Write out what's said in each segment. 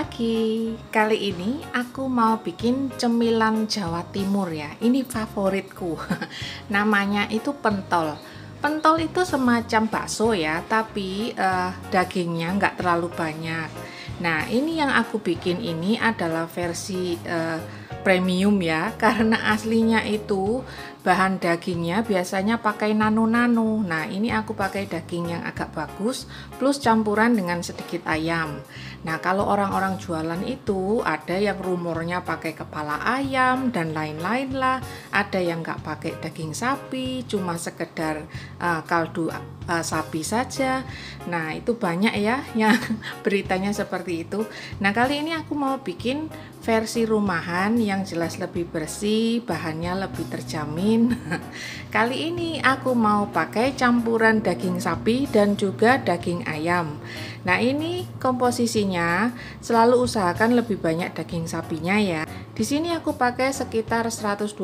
pagi. Kali ini aku mau bikin cemilan Jawa Timur ya. Ini favoritku. Namanya itu pentol. Pentol itu semacam bakso ya, tapi dagingnya nggak terlalu banyak. Nah, ini yang aku bikin ini adalah versi premium ya, karena aslinya itu bahan dagingnya biasanya pakai nano-nano. Nah, ini aku pakai daging yang agak bagus plus campuran dengan sedikit ayam. Nah, kalau orang-orang jualan itu ada yang rumornya pakai kepala ayam dan lain-lain lah. Ada yang nggak pakai daging sapi, cuma sekedar kaldu sapi saja. Nah, itu banyak ya yang beritanya seperti itu. Nah, kali ini aku mau bikin versi rumahan yang jelas lebih bersih, bahannya lebih terjamin. Kali ini aku mau pakai campuran daging sapi dan juga daging ayam. Nah, ini komposisinya selalu usahakan lebih banyak daging sapinya ya. Di sini aku pakai sekitar 125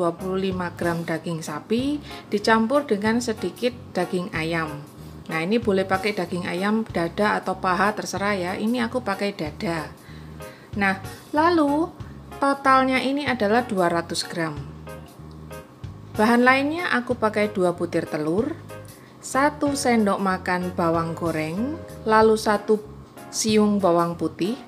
gram daging sapi dicampur dengan sedikit daging ayam. Nah, ini boleh pakai daging ayam dada atau paha terserah ya. Ini aku pakai dada. Nah, lalu totalnya ini adalah 200 gram. Bahan lainnya aku pakai 2 butir telur, 1 sendok makan bawang goreng, lalu 1 siung bawang putih.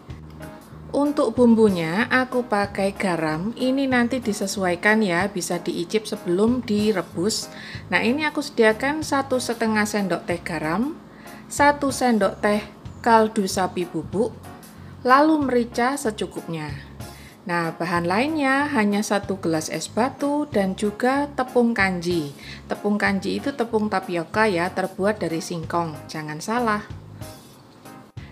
Untuk bumbunya aku pakai garam, ini nanti disesuaikan ya, bisa diicip sebelum direbus. Nah, ini aku sediakan 1,5 sendok teh garam, 1 sendok teh kaldu sapi bubuk, lalu merica secukupnya. Nah, bahan lainnya hanya 1 gelas es batu dan juga tepung kanji. Tepung kanji itu tepung tapioka ya, terbuat dari singkong, jangan salah.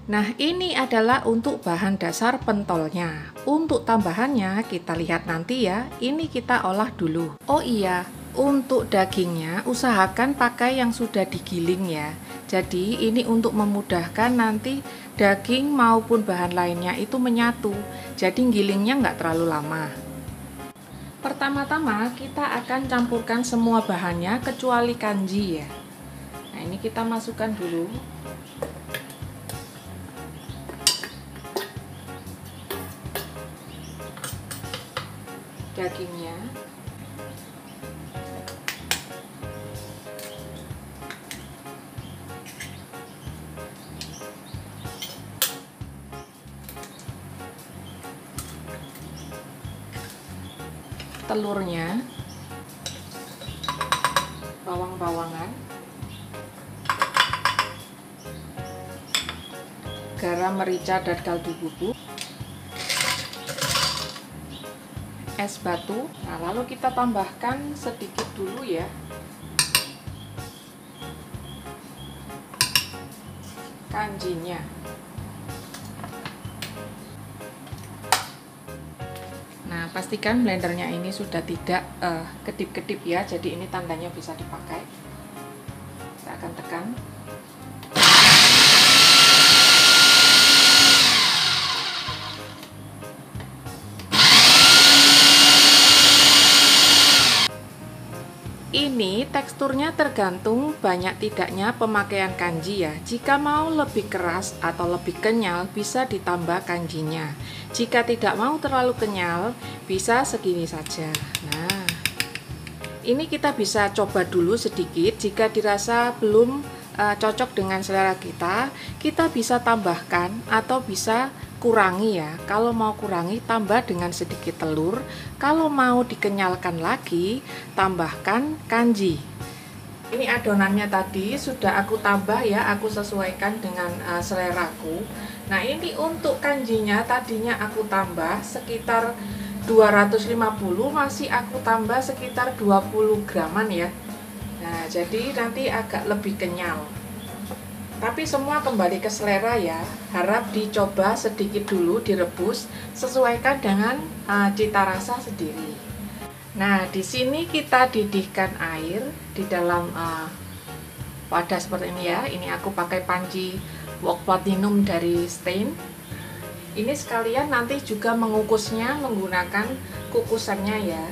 Nah, ini adalah untuk bahan dasar pentolnya. Untuk tambahannya kita lihat nanti ya, ini kita olah dulu. Oh iya, untuk dagingnya usahakan pakai yang sudah digiling ya. Jadi ini untuk memudahkan nanti daging maupun bahan lainnya itu menyatu. Jadi gilingnya nggak terlalu lama. Pertama-tama kita akan campurkan semua bahannya kecuali kanji ya. Nah, ini kita masukkan dulu. Dagingnya, telurnya, bawang-bawangan, garam, merica, dan kaldu bubuk, es batu. Nah, lalu kita tambahkan sedikit dulu ya kanjinya. Nah, pastikan blendernya ini sudah tidak kedip-kedip ya, jadi ini tandanya bisa dipakai. Kita akan tekan. Ini teksturnya tergantung banyak tidaknya pemakaian kanji ya. Jika mau lebih keras atau lebih kenyal, bisa ditambah kanjinya. Jika tidak mau terlalu kenyal, bisa segini saja. Nah, ini kita bisa coba dulu sedikit. Jika dirasa belum cocok dengan selera kita, kita bisa tambahkan atau bisa kurangi ya. Kalau mau kurangi, tambah dengan sedikit telur. Kalau mau dikenyalkan lagi, tambahkan kanji. Ini adonannya tadi sudah aku tambah ya, aku sesuaikan dengan seleraku. Nah, ini untuk kanjinya tadinya aku tambah sekitar 250, masih aku tambah sekitar 20 graman ya. Nah, jadi nanti agak lebih kenyal. Tapi semua kembali ke selera ya. Harap dicoba sedikit dulu direbus, sesuaikan dengan cita rasa sendiri. Nah, di sini kita didihkan air di dalam wadah seperti ini ya. Ini aku pakai panci wok platinum dari Stain. Ini sekalian nanti juga mengukusnya menggunakan kukusannya ya.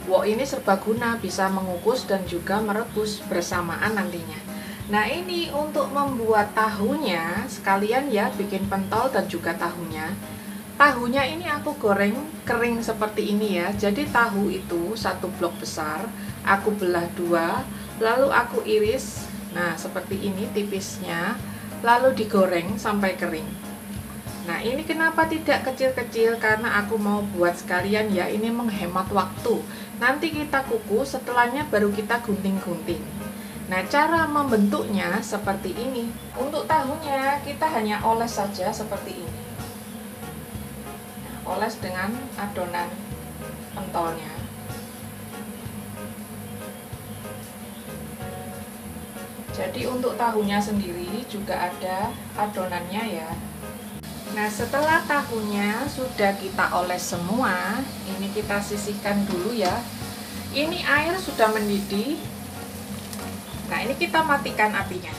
Wok ini serbaguna, bisa mengukus dan juga merebus bersamaan nantinya. Nah, ini untuk membuat tahunya sekalian ya, bikin pentol dan juga tahunya. Tahunya ini aku goreng kering seperti ini ya. Jadi tahu itu satu blok besar, aku belah dua, lalu aku iris. Nah, seperti ini tipisnya, lalu digoreng sampai kering. Nah, ini kenapa tidak kecil-kecil? Karena aku mau buat sekalian ya, ini menghemat waktu. Nanti kita kukus, setelahnya baru kita gunting-gunting. Nah, cara membentuknya seperti ini. Untuk tahunya kita hanya oles saja seperti ini. Oles dengan adonan pentolnya. Jadi untuk tahunya sendiri juga ada adonannya ya. Nah, setelah tahunya sudah kita oles semua, ini kita sisihkan dulu ya. Ini air sudah mendidih. Nah, ini kita matikan apinya.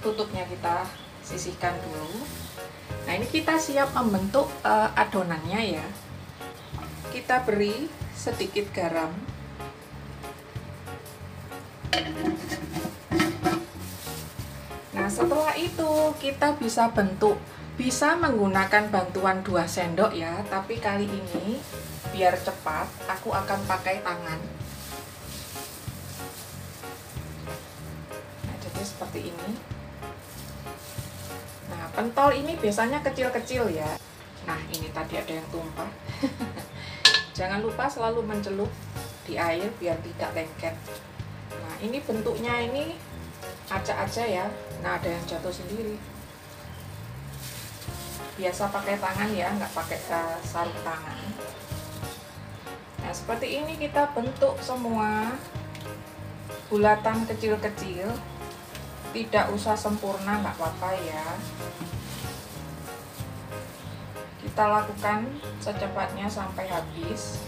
Tutupnya kita sisihkan dulu. Nah, ini kita siap membentuk adonannya ya. Kita beri sedikit garam. Nah, setelah itu kita bisa bentuk, bisa menggunakan bantuan 2 sendok ya, tapi kali ini biar cepat aku akan pakai tangan. Nah, jadi seperti ini. Nah, pentol ini biasanya kecil-kecil ya. Nah, ini tadi ada yang tumpah. Jangan lupa selalu mencelup di air biar tidak lengket. Nah, ini bentuknya ini acak aja ya. Nah, ada yang jatuh sendiri. Biasa pakai tangan ya, nggak pakai sarung tangan. Nah, seperti ini kita bentuk semua bulatan kecil-kecil. Tidak usah sempurna, nggak apa-apa ya. Kita lakukan secepatnya sampai habis.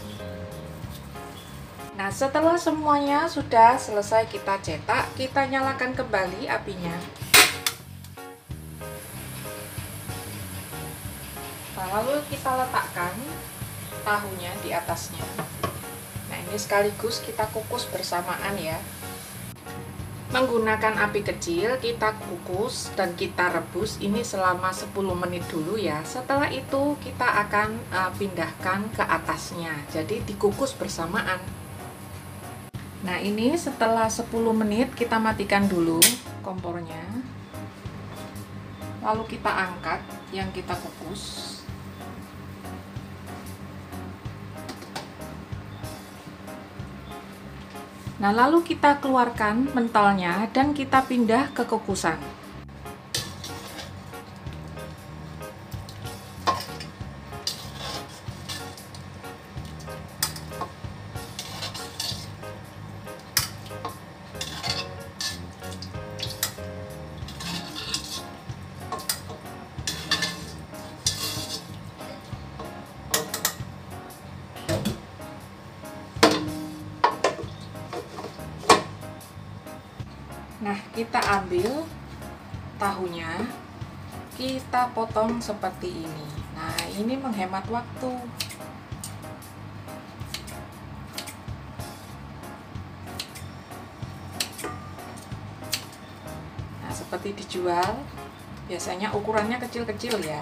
Nah, setelah semuanya sudah selesai kita cetak, kita nyalakan kembali apinya. Nah, lalu kita letakkan tahunya di atasnya. Nah, ini sekaligus kita kukus bersamaan ya. Menggunakan api kecil, kita kukus dan kita rebus ini selama 10 menit dulu ya. Setelah itu kita akan pindahkan ke atasnya. Jadi dikukus bersamaan. Nah, ini setelah 10 menit kita matikan dulu kompornya. Lalu kita angkat yang kita kukus. Nah, lalu kita keluarkan pentolnya dan kita pindah ke kukusan. Nah, kita ambil tahunya, kita potong seperti ini. Nah, ini menghemat waktu. Nah, seperti dijual, biasanya ukurannya kecil-kecil ya.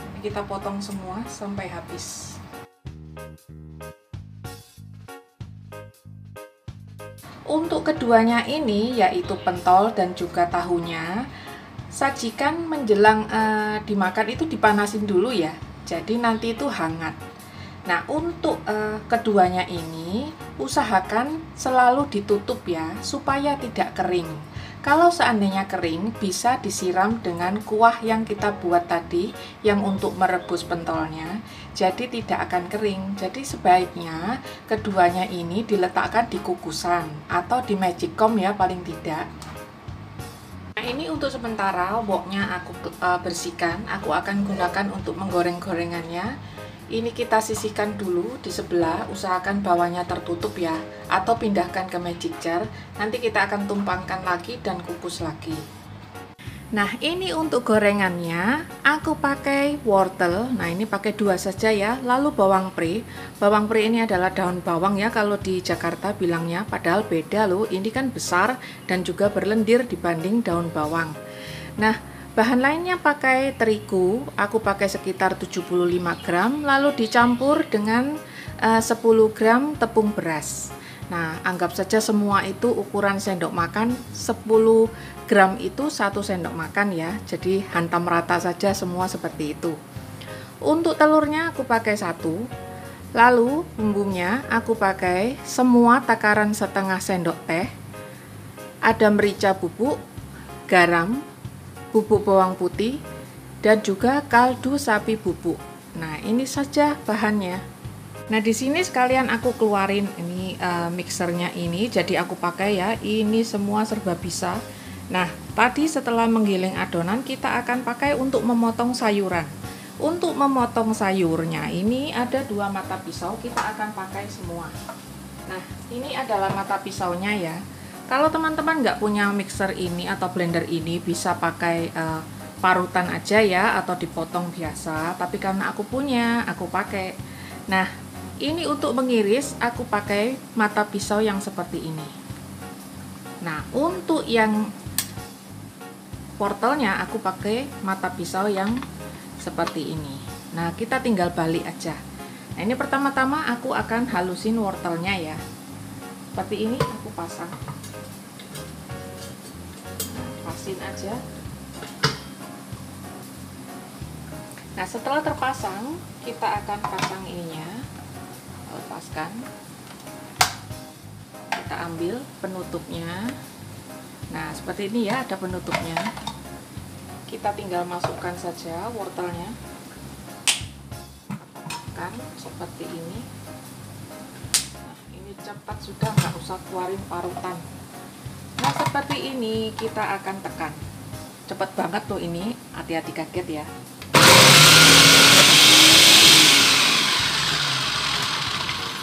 Ini kita potong semua sampai habis. Untuk keduanya ini, yaitu pentol dan juga tahunya, sajikan menjelang dimakan itu dipanasin dulu ya. Jadi nanti itu hangat. Nah, untuk keduanya ini, usahakan selalu ditutup ya, supaya tidak kering. Kalau seandainya kering, bisa disiram dengan kuah yang kita buat tadi, yang untuk merebus pentolnya, jadi tidak akan kering. Jadi sebaiknya keduanya ini diletakkan di kukusan atau di magicom ya, paling tidak. Nah, ini untuk sementara woknya aku bersihkan, aku akan gunakan untuk menggoreng-gorengannya. Ini kita sisihkan dulu di sebelah, usahakan bawahnya tertutup ya, atau pindahkan ke magic jar. Nanti kita akan tumpangkan lagi dan kukus lagi. Nah, ini untuk gorengannya aku pakai wortel. Nah, ini pakai 2 saja ya. Lalu bawang pre. Bawang pre ini adalah daun bawang ya kalau di Jakarta bilangnya, padahal beda loh. Ini kan besar dan juga berlendir dibanding daun bawang. Nah, bahan lainnya pakai terigu. Aku pakai sekitar 75 gram lalu dicampur dengan 10 gram tepung beras. Nah, anggap saja semua itu ukuran sendok makan, 10 gram itu 1 sendok makan ya. Jadi hantam rata saja semua seperti itu. Untuk telurnya aku pakai 1. Lalu bumbunya aku pakai semua takaran setengah sendok teh. Ada merica bubuk, garam, bubuk bawang putih, dan juga kaldu sapi bubuk. Nah, ini saja bahannya. Nah, di sini sekalian aku keluarin ini mixernya ini, jadi aku pakai ya. Ini semua serba bisa. Nah, tadi setelah menggiling adonan kita akan pakai untuk memotong sayuran. Untuk memotong sayurnya ini ada 2 mata pisau, kita akan pakai semua. Nah, ini adalah mata pisaunya ya. Kalau teman-teman nggak punya mixer ini atau blender ini, bisa pakai parutan aja ya, atau dipotong biasa. Tapi karena aku punya, aku pakai. Nah, ini untuk mengiris aku pakai mata pisau yang seperti ini. Nah, untuk yang wortelnya aku pakai mata pisau yang seperti ini. Nah, kita tinggal balik aja. Nah, ini pertama-tama aku akan halusin wortelnya ya. Seperti ini aku pasang. Nah, pasin aja. Nah, setelah terpasang, kita akan pasang ininya. Lepaskan, kita ambil penutupnya. Nah, seperti ini ya, ada penutupnya. Kita tinggal masukkan saja wortelnya, kan seperti ini. Nah, ini cepat sudah, nggak usah keluarin parutan. Nah, seperti ini kita akan tekan. Cepat banget tuh ini, hati-hati kaget ya.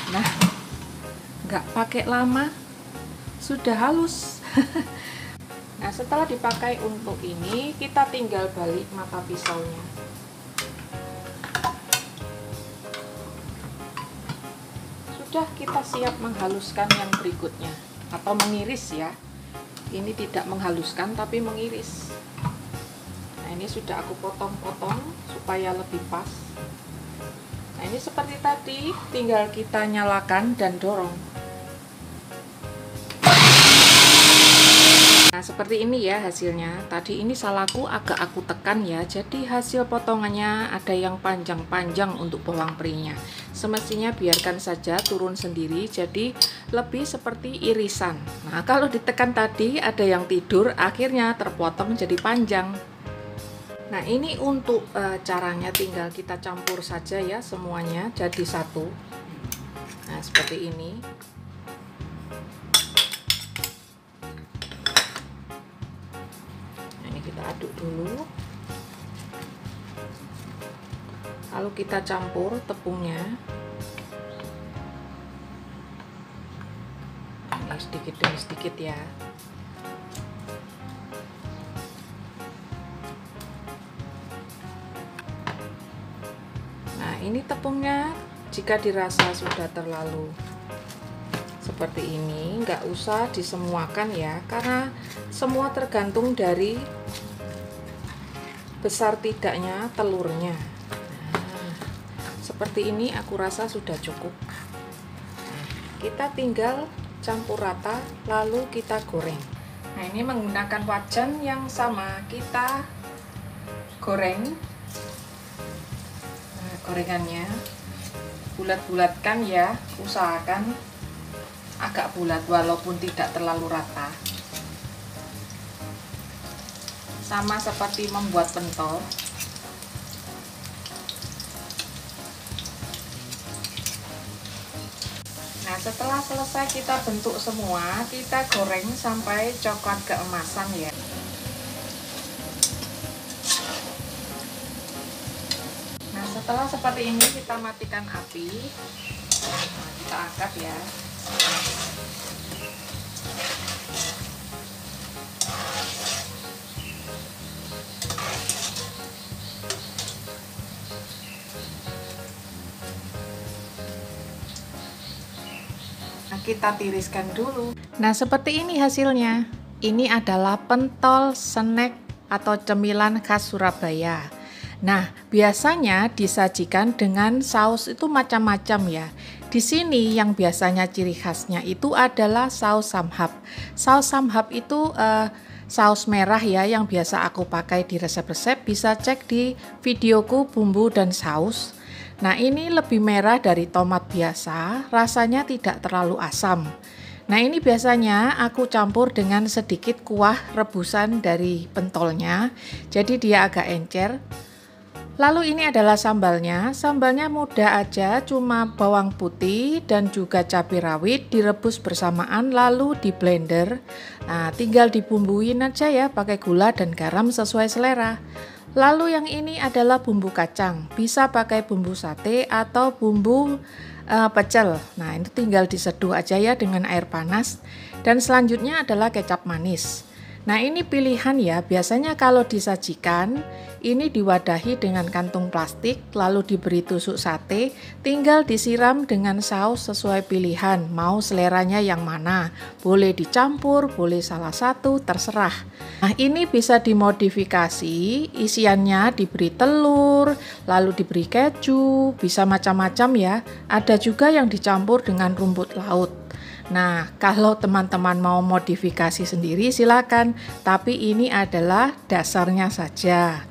Nah, nggak pakai lama, sudah halus. Nah, setelah dipakai untuk ini, kita tinggal balik mata pisaunya. Sudah, kita siap menghaluskan yang berikutnya, atau mengiris ya. Ini tidak menghaluskan, tapi mengiris. Nah, ini sudah aku potong-potong supaya lebih pas. Nah, ini seperti tadi, tinggal kita nyalakan dan dorong. Nah, seperti ini ya hasilnya. Tadi ini salahku, agak aku tekan ya. Jadi hasil potongannya ada yang panjang-panjang untuk bawang pre-nya. Semestinya biarkan saja turun sendiri, jadi lebih seperti irisan. Nah, kalau ditekan tadi ada yang tidur, akhirnya terpotong jadi panjang. Nah, ini untuk caranya tinggal kita campur saja ya semuanya jadi satu. Nah, seperti ini. Nah, ini kita aduk dulu. Lalu kita campur tepungnya. Ini sedikit demi sedikit ya. Ini tepungnya jika dirasa sudah terlalu seperti ini, nggak usah disemuakan ya, karena semua tergantung dari besar tidaknya telurnya. Nah, seperti ini aku rasa sudah cukup. Nah, kita tinggal campur rata lalu kita goreng. Nah, ini menggunakan wajan yang sama, kita goreng. Gorengannya bulat-bulatkan ya, usahakan agak bulat walaupun tidak terlalu rata, sama seperti membuat pentol. Nah, setelah selesai kita bentuk semua, kita goreng sampai coklat keemasan ya. Setelah seperti ini kita matikan api. Nah, kita angkat ya. kita tiriskan dulu. Nah, seperti ini hasilnya. Ini adalah pentol snack atau cemilan khas Surabaya. Nah, biasanya disajikan dengan saus itu macam-macam ya. Di sini yang biasanya ciri khasnya itu adalah saus samhab. Saus samhab itu saus merah ya, yang biasa aku pakai di resep-resep. Bisa cek di videoku bumbu dan saus. Nah, ini lebih merah dari tomat biasa, rasanya tidak terlalu asam. Nah, ini biasanya aku campur dengan sedikit kuah rebusan dari pentolnya, jadi dia agak encer. Lalu ini adalah sambalnya. Sambalnya mudah aja, cuma bawang putih dan juga cabai rawit direbus bersamaan lalu di blender. Nah, tinggal dibumbuin aja ya pakai gula dan garam sesuai selera. Lalu yang ini adalah bumbu kacang, bisa pakai bumbu sate atau bumbu pecel. Nah, itu tinggal diseduh aja ya dengan air panas. Dan selanjutnya adalah kecap manis. Nah, ini pilihan ya, biasanya kalau disajikan ini diwadahi dengan kantung plastik lalu diberi tusuk sate, tinggal disiram dengan saus sesuai pilihan, mau seleranya yang mana, boleh dicampur, boleh salah satu, terserah. Nah, ini bisa dimodifikasi, isiannya diberi telur, lalu diberi keju, bisa macam-macam ya, ada juga yang dicampur dengan rumput laut. Nah, kalau teman-teman mau modifikasi sendiri silakan, tapi ini adalah dasarnya saja.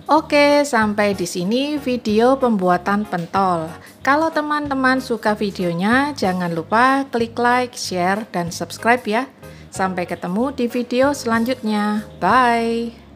Oke, sampai di sini video pembuatan pentol. Kalau teman-teman suka videonya, jangan lupa klik like, share, dan subscribe ya. Sampai ketemu di video selanjutnya. Bye!